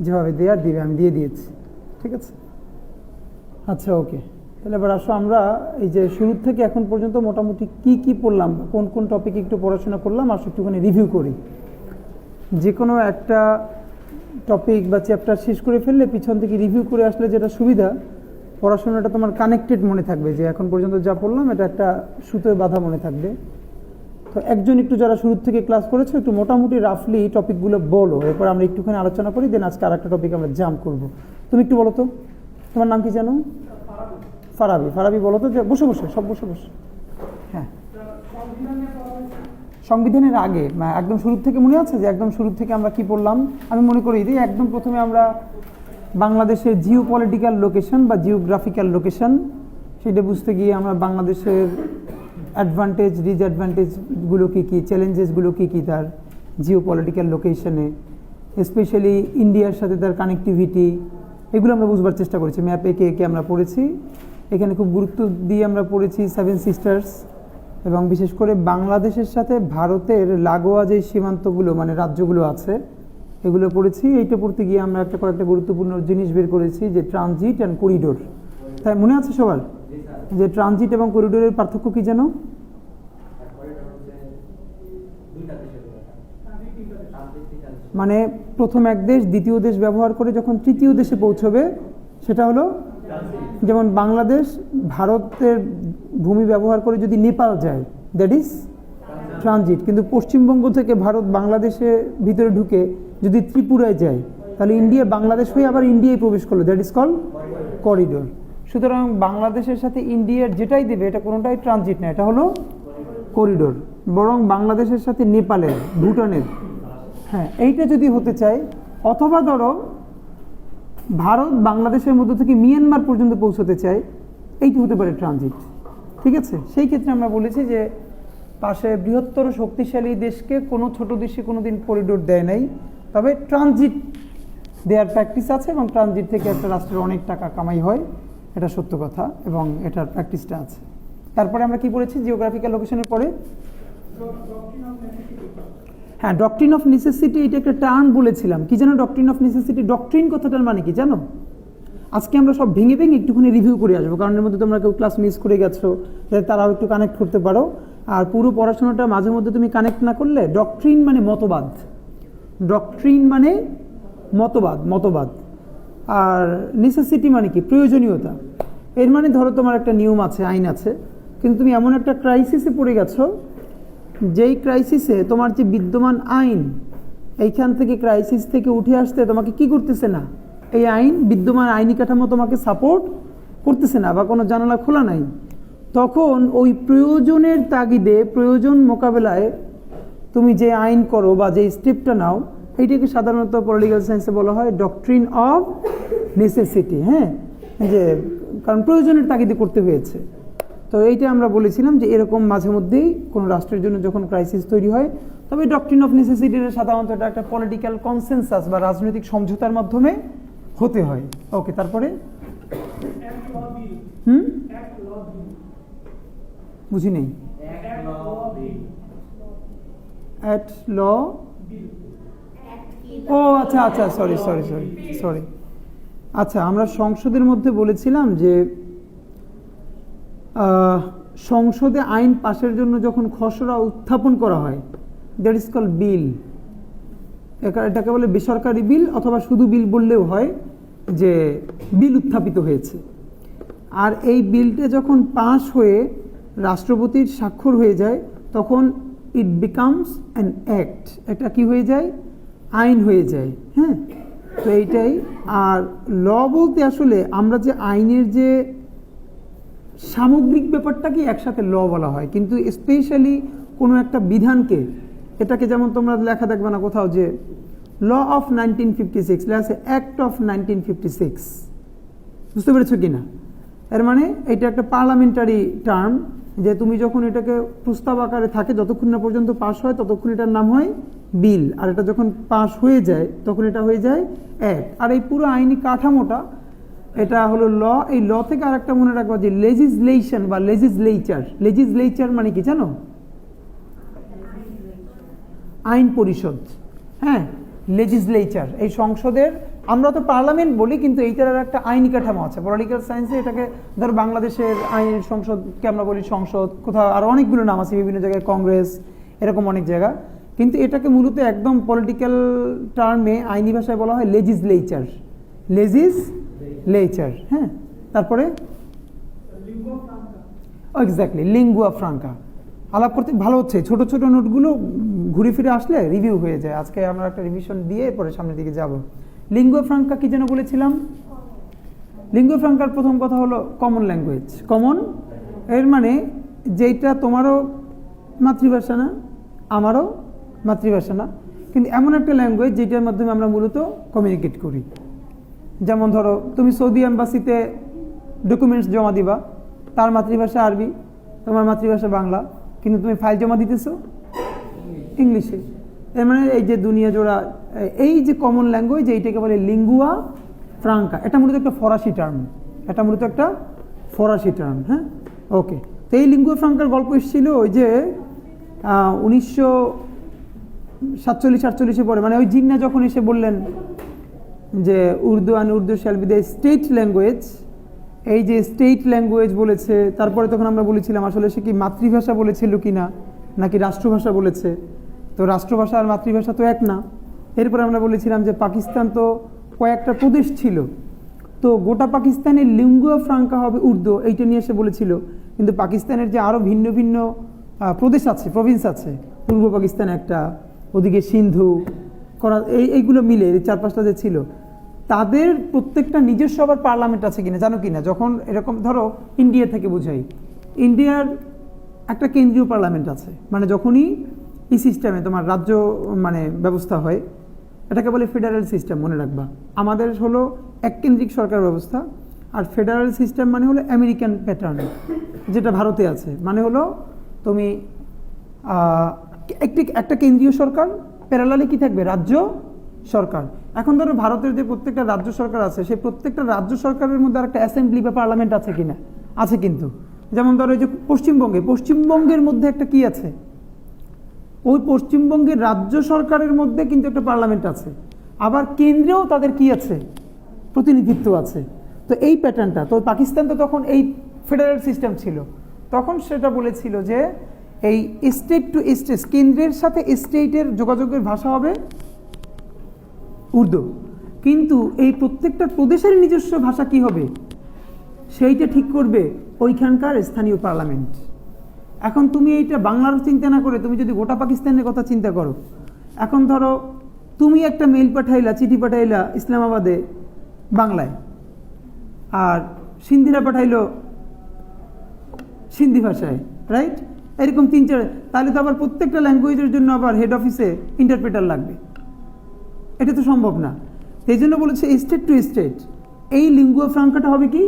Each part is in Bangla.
যেভাবে দেওয়ার দিবে আমি দিয়ে দিয়েছি, ঠিক আছে। আচ্ছা ওকে, তাহলে এবার আসো আমরা এই যে শুরু থেকে এখন পর্যন্ত মোটামুটি কি কি পড়লাম, কোন কোন টপিক একটু পড়াশোনা করলাম, আসো একটুখানি রিভিউ করি। যে কোনো একটা টপিক বা চ্যাপ্টার শেষ করে ফেললে পিছন থেকে রিভিউ করে আসলে যেটা সুবিধা, পড়াশোনাটা তোমার কানেক্টেড মনে থাকবে, যে এখন পর্যন্ত যা পড়লাম এটা একটা সুতোয় বাঁধা মনে থাকবে। তো একজন একটু যারা শুরু থেকে ক্লাস করেছো একটু মোটামুটি রাফলি টপিকগুলো বলো, এরপর আমরা একটুখানি আলোচনা করি, দেন আজকে আর একটা টপিক আমরা জাম্প করবো। তুমি একটু বলো তো, তোমার নাম কি জানো? ফারাবি। ফারাবি বলো তো, যে বসে বসে সব বসে বসে। হ্যাঁ, সংবিধানের আগে একদম শুরু থেকে মনে আছে যে একদম শুরু থেকে আমরা কি পড়লাম? আমি মনে করি যে একদম প্রথমে আমরা বাংলাদেশের জিও পলিটিক্যাল লোকেশন বা জিওগ্রাফিক্যাল লোকেশন, সেটা বুঝতে গিয়ে আমরা বাংলাদেশের অ্যাডভান্টেজ ডিসঅ্যাডভান্টেজগুলো কী কী, চ্যালেঞ্জেসগুলো কী কী তার জিও পলিটিক্যাল লোকেশনে, স্পেশালি ইন্ডিয়ার সাথে তার কানেক্টিভিটি, এগুলো আমরা বুঝবার চেষ্টা করেছি। ম্যাপে একে একে আমরা পড়েছি, এখানে খুব গুরুত্ব দিয়ে আমরা পড়েছি সেভেন সিস্টার্স, এবং বিশেষ করে বাংলাদেশের সাথে ভারতের লাগোয়া যে সীমান্তগুলো মানে রাজ্যগুলো আছে এগুলো পড়েছি। এইটা পড়তে গিয়ে আমরা একটা কয়েকটা গুরুত্বপূর্ণ জিনিস বের করেছি, যে ট্রানজিট অ্যান্ড করিডোর। তাই মনে আছে সবার যে ট্রানজিট এবং করিডোরের পার্থক্য কী যেন? মানে প্রথম এক দেশ দ্বিতীয় দেশ ব্যবহার করে যখন তৃতীয় দেশে পৌঁছবে সেটা হলো, যেমন বাংলাদেশ ভারতের ভূমি ব্যবহার করে যদি নেপাল যায় দ্যাট ইজ ট্রানজিট, কিন্তু পশ্চিমবঙ্গ থেকে ভারত বাংলাদেশে ভিতরে ঢুকে যদি ত্রিপুরায় যায় তাহলে ইন্ডিয়া বাংলাদেশ হয়ে আবার ইন্ডিয়ায় প্রবেশ করলো, দ্যাট ইজ কল্ড করিডোর। সুতরাং বাংলাদেশের সাথে ইন্ডিয়ার যেটাই দেবে এটা কোনোটাই ট্রানজিট না, এটা হলো করিডোর। বরং বাংলাদেশের সাথে নেপালের, ভুটানের, হ্যাঁ এইটা যদি হতে চায়, অথবা ধরো ভারত বাংলাদেশের মধ্য থেকে মিয়ানমার পর্যন্ত পৌঁছতে চায়, এইটি হতে পারে ট্রানজিট, ঠিক আছে। সেই ক্ষেত্রে আমরা বলেছি যে পাশে বৃহত্তর শক্তিশালী দেশকে কোনো ছোট দেশে কোনো দিন করিডোর দেয় নাই, তবে ট্রানজিট দেওয়ার প্র্যাকটিস আছে, এবং ট্রানজিট থেকে একটা রাষ্ট্রের অনেক টাকা কামাই হয়, এটা সত্য কথা, এবং এটার প্র্যাকটিসটা আছে। তারপরে আমরা কি পড়েছি জিওগ্রাফিক্যাল লোকেশনের পরে? হ্যাঁ, ডক্ট্রিন অফ নেসেসিটি, এটা একটা টার্ম বলেছিলাম। কি জানো ডক্ট্রিন অফ নেসেসিটি? ডক্ট্রিন কথাটার মানে কি জানো? আজকে আমরা সব ভেঙে ভেঙে একটুখানি রিভিউ করে আসবো, কারণ এর মধ্যে তোমরা কেউ ক্লাস মিস করে গেছো, যাতে তারাও একটু কানেক্ট করতে পারো। আর পুরো পড়াশোনাটা মাঝে মধ্যে তুমি কানেক্ট না করলে, ডক্ট্রিন মানে মতবাদ, ডক্ট্রিন মানে মতবাদ, আর নেসেসিটি মানে কি? প্রয়োজনীয়তা। এর মানে ধরো তোমার একটা নিয়ম আছে, আইন আছে, কিন্তু তুমি এমন একটা ক্রাইসিসে পড়ে গেছো যেই ক্রাইসিসে তোমার যে বিদ্যমান আইন, এইখান থেকে ক্রাইসিস থেকে উঠে আসতে তোমাকে কি করতেছে না, এই আইন, বিদ্যমান আইনি কাঠামো তোমাকে সাপোর্ট করতেছে না, বা কোনো জানালা খোলা নাই, তখন ওই প্রয়োজনের তাগিদে, প্রয়োজন মোকাবেলায় তুমি যে আইন করো বা যে স্টেপটা নাও, এইটাকে সাধারণত পলিটিক্যাল সায়েন্সে বলা হয় ডক্ট্রিন অফ নেসেসিটি। হ্যাঁ, যে কারণ প্রয়োজনের তাগিদে করতে হয়েছে। তো এইটা আমরা বলেছিলাম যে এরকম মাঝে মধ্যেই কোনো রাষ্ট্রের জন্য যখন ক্রাইসিস তৈরি হয়, তবে ডক্ট্রিন অফ নেসেসিটির সাধারণত এটা একটা পলিটিক্যাল কনসেনসাস বা রাজনৈতিক সমঝোতার মাধ্যমে হতে হয়। ওকে, তারপরে বুঝি নেই। অ্যাট ল, ও আচ্ছা আচ্ছা, সরি। আচ্ছা, আমরা সংসদের মধ্যে বলেছিলাম যে সংসদে আইন পাশের জন্য যখন খসড়া উত্থাপন করা হয়, দ্যাট ইজ কল্ড বিল। এটাকে বলে বেসরকারি বিল, অথবা শুধু বিল বললেও হয়, যে বিল উত্থাপিত হয়েছে। আর এই বিলটা যখন পাস হয়ে রাষ্ট্রপতির স্বাক্ষর হয়ে যায়, তখন ইট বিকামস অ্যান অ্যাক্ট, এটা কি হয়ে যায়? আইন হয়ে যায়। হ্যাঁ, তো এইটাই। আর ল বলতে আসলে আমরা যে আইনের যে সামগ্রিক ব্যাপারটাকে একসাথে ল বলা হয়, কিন্তু স্পেশালি কোনো একটা বিধানকে, এটাকে যেমন তোমরা লেখা দেখবে না কোথাও যে ল অফ 1956, লেখা আছে অ্যাক্ট অফ 1956, বুঝতে পেরেছো কি না? এর মানে এটা একটা পার্লামেন্টারি টার্ম, যে তুমি যখন এটাকে প্রস্তাব আকারে থাকে, যতক্ষণ না পর্যন্ত পাস হয় ততক্ষণ এটার নাম হয় বিল, আর এটা যখন পাস হয়ে যায় তখন এটা হয়ে যায় অ্যাক্ট। আর এই পুরো আইনি কাঠামোটা, এটা হলো ল। এই ল থেকে আরেকটা মনে রাখবো যে লেজিসলেশন বা লেজিসলেচার মানে কি জানো? আইন পরিষদ। হ্যাঁ, লেজিসলেচার, এই সংসদের আমরা তো পার্লামেন্ট বলি, কিন্তু এইটার একটা আইনি কাঠামো আছে। পলিটিক্যাল সায়েন্সে এটাকে ধর বাংলাদেশের আইন সংসদকে আমরা বলি সংসদ, কোথাও আর অনেকগুলো নাম আছে বিভিন্ন জায়গায়, কংগ্রেস, এরকম অনেক জায়গা। কিন্তু এটাকে মূলত একদম পলিটিক্যাল টার্মে আইনি ভাষায় বলা হয় লেজিসলেচার। লেজিসলেচার, হ্যাঁ। তারপরে এক্স্যাক্টলি লিঙ্গুয়া ফ্রাঙ্কা। আলাপ করতে ভালো হচ্ছে, ছোট ছোট নোটগুলো ঘুরে ফিরে আসলে রিভিউ হয়ে যায়। আজকে আমরা একটা রিভিশন দিয়ে পরে সামনের দিকে যাব। লিঙ্গুয়া ফ্রাঙ্কা কি যেন বলেছিলাম? লিঙ্গুয়া ফ্রাঙ্কার প্রথম কথা হলো কমন ল্যাঙ্গুয়েজ। কমন এর মানে যেটা তোমারও মাতৃভাষা না, আমারও মাতৃভাষা না, কিন্তু এমন একটা ল্যাঙ্গুয়েজ যেটার মাধ্যমে আমরা মূলত কমিউনিকেট করি। যেমন ধরো তুমি সৌদি এম্বাসিতে ডকুমেন্টস জমা দিবা, তার মাতৃভাষা আরবি, তোমার মাতৃভাষা বাংলা, কিন্তু তুমি ফাইল জমা দিতেছো ইংলিশে। এর মানে এই যে দুনিয়া জোড়া এই যে কমন ল্যাঙ্গুয়েজ, এইটাকে বলে লিঙ্গুয়া ফ্রাঙ্কা। এটা মূলত একটা ফরাসি টার্ম, হ্যাঁ, ওকে। তো এই লিঙ্গুয়া ফ্রাঙ্কার গল্প এসেছিল ওই যে 1947-48 পরে, মানে ওই জিন্না যখন এসে বললেন যে Urdu shall be the state language. এই যে স্টেট ল্যাঙ্গুয়েজ বলেছে, তারপরে তখন আমরা বলেছিলাম আসলে সে কি মাতৃভাষা বলেছিল কিনা নাকি রাষ্ট্রভাষা বলেছে। তো রাষ্ট্রভাষা আর মাতৃভাষা তো এক না। এরপরে আমরা বলেছিলাম যে পাকিস্তান তো কয়েকটা প্রদেশ ছিল, তো গোটা পাকিস্তানের লিঙ্গুয়া ফ্রাঙ্কা হবে উর্দু, এইটা নিয়ে এসে বলেছিল। কিন্তু পাকিস্তানের যে আরও ভিন্ন ভিন্ন প্রদেশ আছে, প্রভিন্স আছে, পূর্ব পাকিস্তান একটা, ওদিকে সিন্ধু, এইগুলো মিলে 4-5টা যে ছিল, তাদের প্রত্যেকটা নিজস্ব আবার পার্লামেন্ট আছে কিনা জানো কিনা? যখন এরকম ধরো ইন্ডিয়া থেকে বোঝাই, ইন্ডিয়ার একটা কেন্দ্রীয় পার্লামেন্ট আছে, মানে যখনই এই সিস্টেমে তোমার রাজ্য মানে ব্যবস্থা হয়, এটাকে বলে ফেডারেল সিস্টেম, মনে রাখবা। আমাদের হলো এককেন্দ্রিক সরকার ব্যবস্থা, আর ফেডারেল সিস্টেম মানে হলো আমেরিকান প্যাটার্ন, যেটা ভারতে আছে। মানে হলো তুমি একটা কেন্দ্রীয় সরকার, প্যারালালি কি থাকবে? রাজ্য সরকার। এখন ধরো ভারতের যে প্রত্যেকটা রাজ্য সরকার আছে, সেই প্রত্যেকটা রাজ্য সরকারের মধ্যে আর একটা অ্যাসেম্বলি বা পার্লামেন্ট আছে কিনা? আছে কিন্তু। যেমন ধরো এই যে পশ্চিমবঙ্গের মধ্যে একটা কি আছে? ওই পশ্চিমবঙ্গের রাজ্য সরকারের মধ্যে কিন্তু একটা পার্লামেন্ট আছে, আবার কেন্দ্রেও তাদের কি আছে? প্রতিনিধিত্ব আছে। তো এই প্যাটার্নটা তো পাকিস্তান তো তখন এই ফেডারেল সিস্টেম ছিল, তখন সেটা বলেছিল যে এই স্টেট টু স্টেট, কেন্দ্রের সাথে স্টেটের যোগাযোগের ভাষা হবে উর্দু, কিন্তু এই প্রত্যেকটা প্রদেশের নিজস্ব ভাষা কি হবে সেইটা ঠিক করবে ওইখানকার স্থানীয় পার্লামেন্ট। এখন তুমি এইটা বাংলার চিন্তা না করে তুমি যদি গোটা পাকিস্তানের কথা চিন্তা করো, এখন ধরো তুমি একটা মেইল পাঠাইলা, চিঠি পাঠাইলা ইসলামাবাদে বাংলায়, আর সিন্ধিরা পাঠাইলো সিন্ধি ভাষায়, রাইট? এরকম 3-4, তাহলে তো আবার প্রত্যেকটা ল্যাঙ্গুয়েজের জন্য আবার হেড অফিসে ইন্টারপ্রেটার লাগবে, এটা তো সম্ভব না। এই জন্য বলেছে স্টেট টু স্টেট। এই লিঙ্গুয়া ফ্রাঙ্কাটা হবে কি?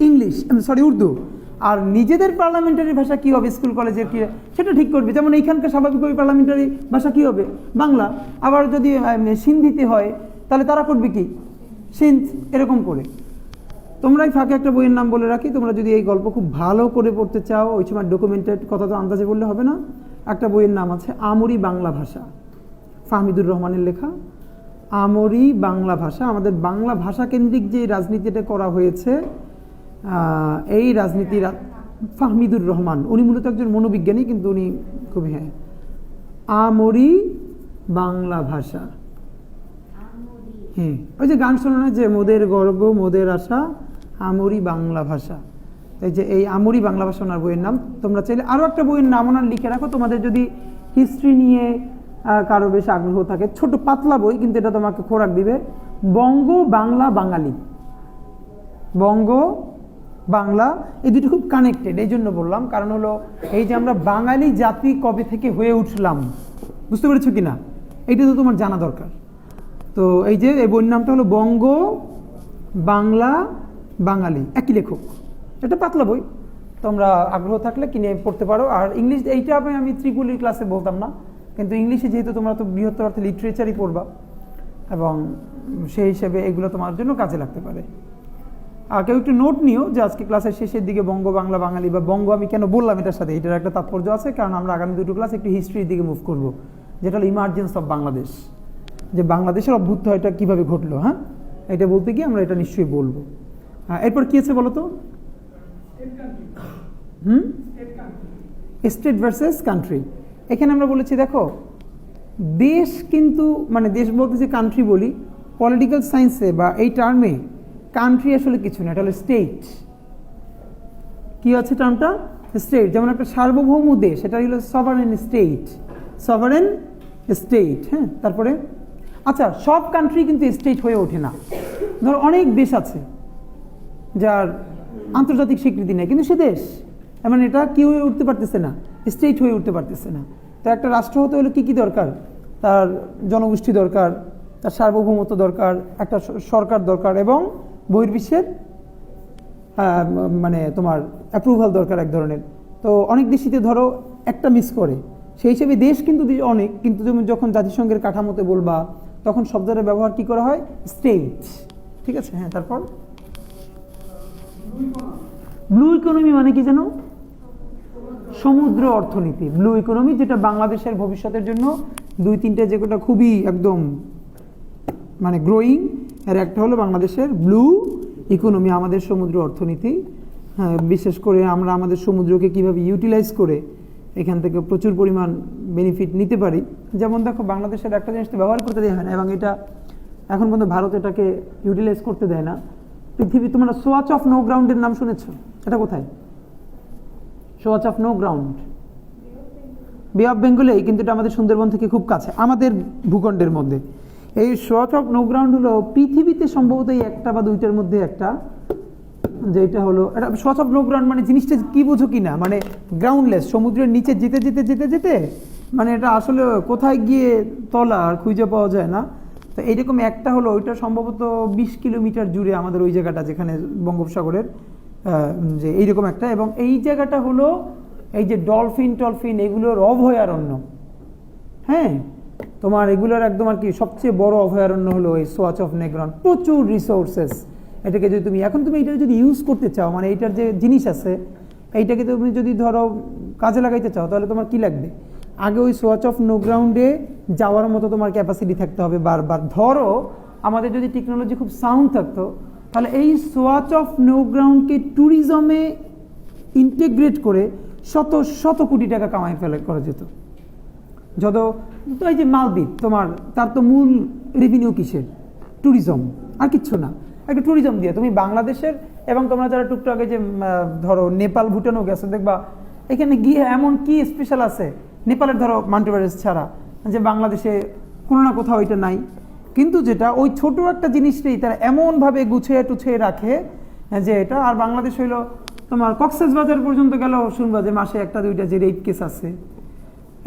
ইংলিশ, উর্দু। আর নিজেদের পার্লামেন্টারি ভাষা কি হবে, স্কুল কলেজের কি, সেটা ঠিক করবে। যেমন এইখানকার স্বাভাবিকভাবে পার্লামেন্টারি ভাষা কি হবে? বাংলা। আবার যদি সিন্ধিতে হয় তাহলে তারা করবে কি? সিন্ধ, এরকম করে। তোমরা এই ফাঁকে একটা বইয়ের নাম বলে রাখি, তোমরা যদি এই গল্প খুব ভালো করে পড়তে চাও, ওই সময় ডকুমেন্টেড কথা তো আন্দাজে বললে হবে না। একটা বইয়ের নাম আছে আমরি বাংলা ভাষা, ফাহমিদুর রহমানের লেখা। আমরি বাংলা ভাষা, আমাদের বাংলা ভাষা কেন্দ্রিক যে রাজনীতিটা করা হয়েছে, এই রাজনীতির ফাহমিদুর রহমান, উনি মূলত একজন মনোবিজ্ঞানী, কিন্তু উনি খুবই, হ্যাঁ, আমরি বাংলা ভাষা। হ্যাঁ, ওই যে গান শোনো না যে মোদের গর্ব মোদের আশা আমরি বাংলা ভাষা, এই যে এই আমরি বাংলা ভাষা ওনার বইয়ের নাম। তোমরা চাইলে আরও একটা বইয়ের নাম ওনার লিখে রাখো, তোমাদের যদি হিস্ট্রি নিয়ে কারো বেশ আগ্রহ থাকে, ছোট পাতলা বই, কিন্তু এটা তোমাকে খোরাক দিবে, বঙ্গ বাংলা বাঙালি। বঙ্গ বাংলা, এই দুটো খুব কানেক্টেড, এই জন্য বললাম, কারণ হলো এই যে আমরা বাঙালি জাতি কবে থেকে হয়ে উঠলাম, বুঝতে পেরেছো কিনা, এইটা তো তোমার জানা দরকার। তো এই যে এই বইয়ের নামটা হলো বঙ্গ বাংলা বাঙালি, একই লেখক। এটা পাতলা বই, তোমরা আগ্রহ থাকলে কিনে পড়তে পারো। আর ইংলিশ, এইটা আমি ত্রিপুলির ক্লাসে বলতাম না, কিন্তু ইংলিশে যেহেতু তোমরা তো বৃহত্তর অর্থে লিটারেচারই পড়বা, এবং সেই হিসেবে এগুলো তোমার জন্য কাজে লাগতে পারে। আর কেউ একটু নোট নিও যে আজকে ক্লাসের শেষের দিকে বঙ্গ বাংলা বাঙালি বা বঙ্গ আমি কেন বললাম এটার সাথে, এটার একটা তাৎপর্য আছে, কারণ আমরা আগামী দুটো ক্লাস একটু হিস্ট্রির দিকে মুভ করব, যেটা হলো ইমার্জেন্স অফ বাংলাদেশ। যে বাংলাদেশের অভ্যুত্থানটা কীভাবে ঘটলো, হ্যাঁ এটা বলতে গিয়ে আমরা এটা নিশ্চয়ই বলবো। এরপর কী আছে বলো তো? State versus country. এখানে আমরা বলেছি দেখো দেশ কিন্তু মানে দেশ বলতে যে কান্ট্রি বলি, পলিটিক্যাল সায়েন্সে বা এই টার্মে কান্ট্রি আসলে কিছু না, এটা হলো স্টেট। কি আছে টার্মটা? স্টেট। যেমন একটা সার্বভৌম দেশ, এটা হলো সভারেন স্টেট, সভারেন স্টেট। হ্যাঁ, তারপরে আচ্ছা সব কান্ট্রি কিন্তু স্টেট হয়ে ওঠে না। ধরো অনেক দেশ আছে যার আন্তর্জাতিক স্বীকৃতি নেই, কিন্তু সে দেশ, মানে এটা কি হয়ে উঠতে পারতেছে না, স্টেট হয়ে উঠতে পারতেছে না। তো একটা রাষ্ট্র হতে হলে কী কী দরকার? তার জনগোষ্ঠী দরকার, তার সার্বভৌমত্ব দরকার, একটা সরকার দরকার এবং বহির্বিশ্বের মানে তোমার অ্যাপ্রুভাল দরকার এক ধরনের। তো অনেক দেশিতে ধরো একটা মিস করে, সেই হিসেবে দেশ কিন্তু অনেক, কিন্তু তুমি যখন জাতিসংঘের কাঠামোতে বলবা তখন শব্দের ব্যবহার কি করা হয়? স্টেট। ঠিক আছে, হ্যাঁ। তারপর ব্লু ইকোনমি মানে কি জানো? সমুদ্র অর্থনীতি। ব্লু ইকোনমি, যেটা বাংলাদেশের ভবিষ্যতের জন্য দুই তিনটে যেটা খুবই একদম মানে গ্রোয়িং, এর একটা হলো বাংলাদেশের ব্লু ইকোনমি, আমাদের সমুদ্র অর্থনীতি। হ্যাঁ, বিশেষ করে আমরা আমাদের সমুদ্রকে কিভাবে ইউটিলাইজ করে এখান থেকে প্রচুর পরিমাণ বেনিফিট নিতে পারি। যেমন দেখো বাংলাদেশের একটা জিনিস তো ব্যবহার করতে দেয় হয় না, এবং এটা এখন পর্যন্ত ভারত এটাকে ইউটিলাইজ করতে দেয় না। পৃথিবী, তোমরা সোয়াচ অফ নো গ্রাউন্ডের নাম শুনেছো? এটা কোথায়? সোয়াচ অফ নো গ্রাউন্ড বে অফ বেঙ্গলেই, কিন্তু এটা আমাদের সুন্দরবন থেকে খুব কাছে, আমাদের ভূখণ্ডের মধ্যে। এই সোয়াচ অফ নো গ্রাউন্ড হলো পৃথিবীতে সম্ভবত এই একটা বা দুইটার মধ্যে একটা, যেটা হলো এটা সোয়াচ অফ নো গ্রাউন্ড মানে জিনিসটা কি বোঝো কি না, মানে গ্রাউন্ডলেস, সমুদ্রের নিচে যেতে যেতে যেতে যেতে মানে এটা আসলে কোথায় গিয়ে তলা আর খুঁজে পাওয়া যায় না। তো এইরকম একটা হলো, ওইটা সম্ভবত 20 কিলোমিটার জুড়ে আমাদের ওই জায়গাটা, যেখানে বঙ্গোপসাগরের যে এইরকম একটা, এবং এই জায়গাটা হলো এই যে ডলফিন টলফিন এগুলোর অভয়ারণ্য। হ্যাঁ, তোমার এগুলোর একদম আর কি সবচেয়ে বড় অভয়ারণ্য হলো এই সোয়াচ অফ নো গ্রাউন্ড। প্রচুর রিসোর্সেস, এটাকে যদি তুমি এখন তুমি এটা যদি ইউজ করতে চাও, মানে এইটার যে জিনিস আছে এইটাকে তুমি যদি ধরো কাজে লাগাইতে চাও, তাহলে তোমার কি লাগবে? আগে ওই সোয়াচ অফ নো গ্রাউন্ডে যাওয়ার মতো তোমার ক্যাপাসিটি থাকতে হবে বারবার। ধরো আমাদের যদি টেকনোলজি খুব সাউন্ড থাকতো, তাহলে এই সোয়াচ অফ নো গ্রাউন্ডকে ট্যুরিজমে ইন্টিগ্রেট করে শত শত কোটি টাকা কামাই করা যেত। যত তো এই যে মালদ্বীপ, তোমার তার তো মূল রেভিনিউ কিসের? ট্যুরিজম, আর কিচ্ছু না। একটা ট্যুরিজম দিয়ে তুমি বাংলাদেশের, এবং তোমরা যারা টুকটাকে যে ধরো নেপাল ভুটানও গেছো, দেখবা এখানে গিয়ে এমন কি স্পেশাল আছে নেপালের, ধরো মাউন্ট এভারেস্ট ছাড়া, যে বাংলাদেশে কোনো না কোথাও এটা নাই। কিন্তু যেটা ওই ছোট একটা জিনিসটাই তারা এমনভাবে গুছিয়ে টুছিয়ে রাখে যে এটা, আর বাংলাদেশ হইলো তোমার কক্সবাজার পর্যন্ত গেলেও শুনবা যে মাসে একটা দুইটা যে রেপ কেস আছে,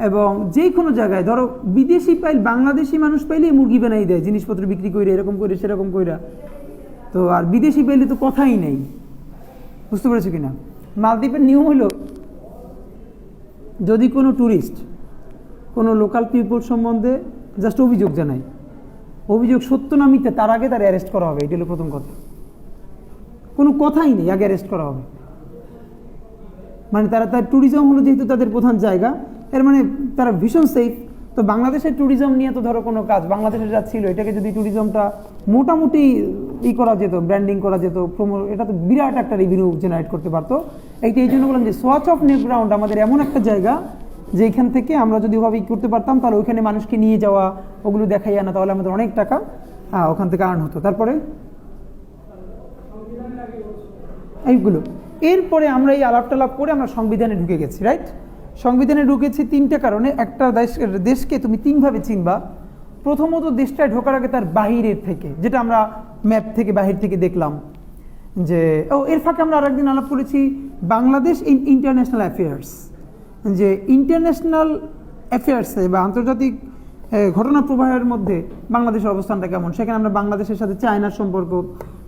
এবং যে কোনো জায়গায় ধরো বিদেশি বাংলাদেশি মানুষ পাইলেই মুরগি বানাই দেয়, জিনিসপত্র বিক্রি করে এরকম করে সেরকম কইরা। তো আর বিদেশি পাইলে তো কথাই নেই, বুঝতে পেরেছো কিনা? মালদ্বীপের নিয়ম হলো যদি কোনো ট্যুরিস্ট কোনো লোকাল পিপল সম্বন্ধে জাস্ট অভিযোগ জানায়, অভিযোগ সত্য না মিথ্যা তার আগে তার অ্যারেস্ট করা হবে। এটা হলো প্রথম কথা, কোনো কথাই নেই, আগে অ্যারেস্ট করা হবে। মানে তার ট্যুরিজম হলো যেহেতু তাদের প্রধান জায়গা, এর মানে তারা ভীষণ সেফ। তো বাংলাদেশের ট্যুরিজম নিয়ে তো ধরো কোনো কাজ বাংলাদেশের যা ছিল, এটাকে যদি ট্যুরিজমটা মোটামুটি করা যেত, ব্র্যান্ডিং করা যেত, এটা তো বিরাট একটা রেভিনিউ জেনারেট করতে পারতো। এইটা এই জন্য বললাম যে সোয়াচ অফ নো গ্রাউন্ড আমাদের এমন একটা জায়গা যে এখান থেকে আমরা যদি ওভাবে করতে পারতাম, তাহলে ওইখানে মানুষকে নিয়ে যাওয়া, ওগুলো দেখাই আনা, তাহলে আমাদের অনেক টাকা ওখান থেকে আর্ন হতো। তারপরে এইগুলো, এরপরে আমরা এই আলাপ টালাপ করে আমরা সংবিধানে ঢুকে গেছি, রাইট? সংবিধানে ঢুকেছি তিনটে কারণে। একটা দেশকে তুমি তিনভাবে চিনবা। প্রথমত, দেশটায় ঢোকার আগে তার বাহিরের থেকে, যেটা আমরা ম্যাপ থেকে বাহির থেকে দেখলাম যে এর ফাঁকে আমরা আরেকদিন আলাপ করেছি বাংলাদেশ ইন ইন্টারন্যাশনাল অ্যাফেয়ার্স, যে ইন্টারন্যাশনাল অ্যাফেয়ার্সে বা আন্তর্জাতিক ঘটনা প্রবাহের মধ্যে বাংলাদেশের অবস্থানটা কেমন। সেখানে আমরা বাংলাদেশের সাথে চায়নার সম্পর্ক,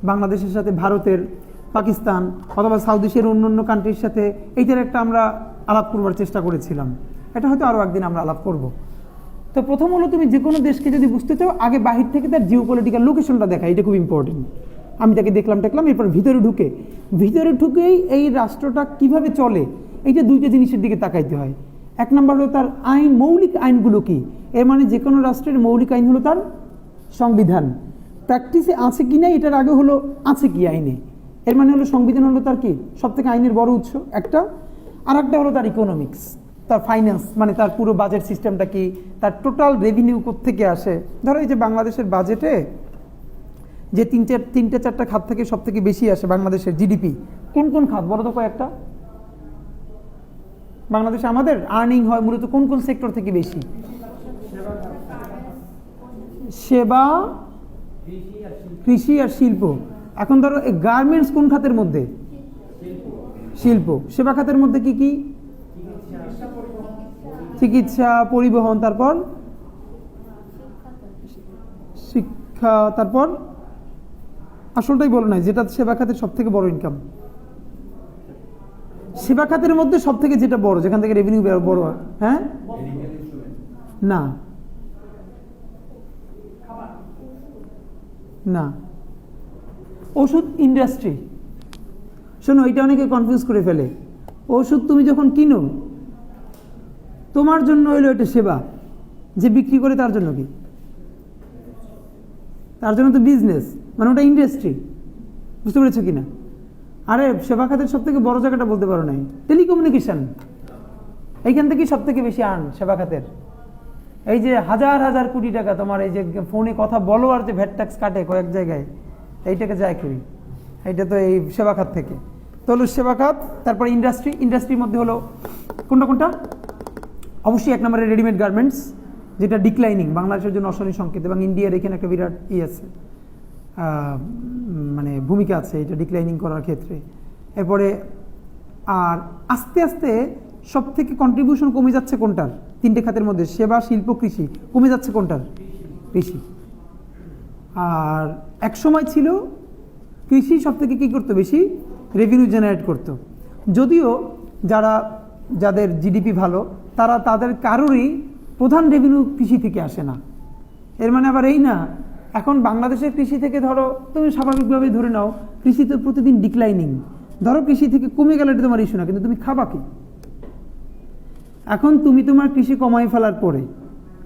বাংলাদেশের সাথে ভারতের, পাকিস্তান অথবা সাউথ এশিয়ার অন্য কান্ট্রির সাথে এইটার একটা আমরা আলাপ করবার চেষ্টা করেছিলাম। এটা হয়তো আরও একদিন আমরা আলাপ করব। তো প্রথম হলো তুমি যে কোনো দেশকে যদি বুঝতে চাও, আগে বাহির থেকে তার জিওপলিটিক্যাল লোকেশনটা দেখা, এটা খুব ইম্পর্টেন্ট। আমি তাকে দেখলাম এরপর ভিতরে ঢুকেই এই রাষ্ট্রটা কিভাবে চলে, এইটা দুইটা জিনিসের দিকে তাকাইতে হয়। এক নম্বর হলো তার আইন, মৌলিক আইনগুলো কি। এর মানে যে কোনো রাষ্ট্রের মৌলিক আইন হলো তার সংবিধান। প্র্যাকটিসে আছে কি না এটার আগে হলো আছে কি আইনে। এর মানে হলো সংবিধান হলো তার কি সব থেকে আইনের বড় উৎস একটা। আর একটা হলো তার ইকোনমিক্স, তার ফাইন্যান্স, মানে তার পুরো বাজেট সিস্টেমটা কি, তার টোটাল রেভিনিউ কোত্থেকে আসে। ধরো এই যে বাংলাদেশের বাজেটে যে তিনটে চারটা খাত থেকে সব থেকে বেশি আসে বাংলাদেশের জিডিপি, কোন কোন খাত বলো তো কয়েকটা। বাংলাদেশে আমাদের আর্নিং হয় মূলত কোন কোন সেক্টর থেকে বেশি? সেবা, কৃষি আর শিল্প। এখন ধরো গার্মেন্টস কোন খাতের মধ্যে? শিল্প। সেবা খাতের মধ্যে কি কি? চিকিৎসা, পরিবহন, তারপর শিক্ষা, তারপর আসলটাই বলো না যেটা সেবা খাতের সব থেকে বড় ইনকাম। সেবা খাতের মধ্যে সব থেকে যেটা বড়, যেখান থেকে রেভিনিউ বড়। হ্যাঁ না না, ওষুধ ইন্ডাস্ট্রি। শোনো, এটা অনেকে কনফিউজ করে ফেলে। ওষুধ তুমি যখন কিনো তোমার জন্য হইলো এটা সেবা, যে বিক্রি করে তার জন্য কি? তার জন্য তো বিজনেস, মানে ওটা ইন্ডাস্ট্রি। বুঝতে পেরেছো কিনা? আরে সেবা খাতের সব থেকে বড় জায়গাটা বলতে পারো নাই, টেলিকমিউনিকেশন। এইখান থেকেই সব থেকে বেশি আর্ন সেবা খাতের। এই যে হাজার হাজার কোটি টাকা তোমার এই যে ফোনে কথা বলো আর যে ভ্যাট ট্যাক্স কাটে কয়েক জায়গায়, এইটাকে যায় করি, এইটা তো এই সেবা খাত থেকে। তো হলো সেবা খাত, তারপরে ইন্ডাস্ট্রি। ইন্ডাস্ট্রির মধ্যে হলো কোনটা কোনটা? অবশ্যই এক নম্বরে রেডিমেড গার্মেন্টস, যেটা ডিক্লাইনিং, বাংলাদেশের জন্য অশনি সংকেত, এবং ইন্ডিয়ার এখানে একটা বিরাট আছে, মানে ভূমিকা আছে এটা ডিক্লাইনিং করার ক্ষেত্রে। এরপরে আর আস্তে আস্তে সব থেকে কন্ট্রিবিউশন কমে যাচ্ছে কোনটার? তিনটে খাতের মধ্যে সেবা, শিল্প, কৃষি। কমে যাচ্ছে কোনটার? কৃষি। আর এক সময় ছিল কৃষি সব থেকে কী করতো? বেশি রেভিনিউ জেনারেট করতো। যদিও যাদের জিডিপি ভালো তাদের কারোরই প্রধান রেভিনিউ কৃষি থেকে আসে না। এর মানে আবার এই না এখন বাংলাদেশের কৃষি থেকে ধরো তুমি স্বাভাবিকভাবে ধরে নাও কৃষি তো প্রতিদিন ডিক্লাইনিং। ধরো কৃষি থেকে কমে গেলে এটা তোমার ইস্যু না, কিন্তু তুমি খাবা কি? এখন তুমি তোমার কৃষি কমাই ফেলার পরে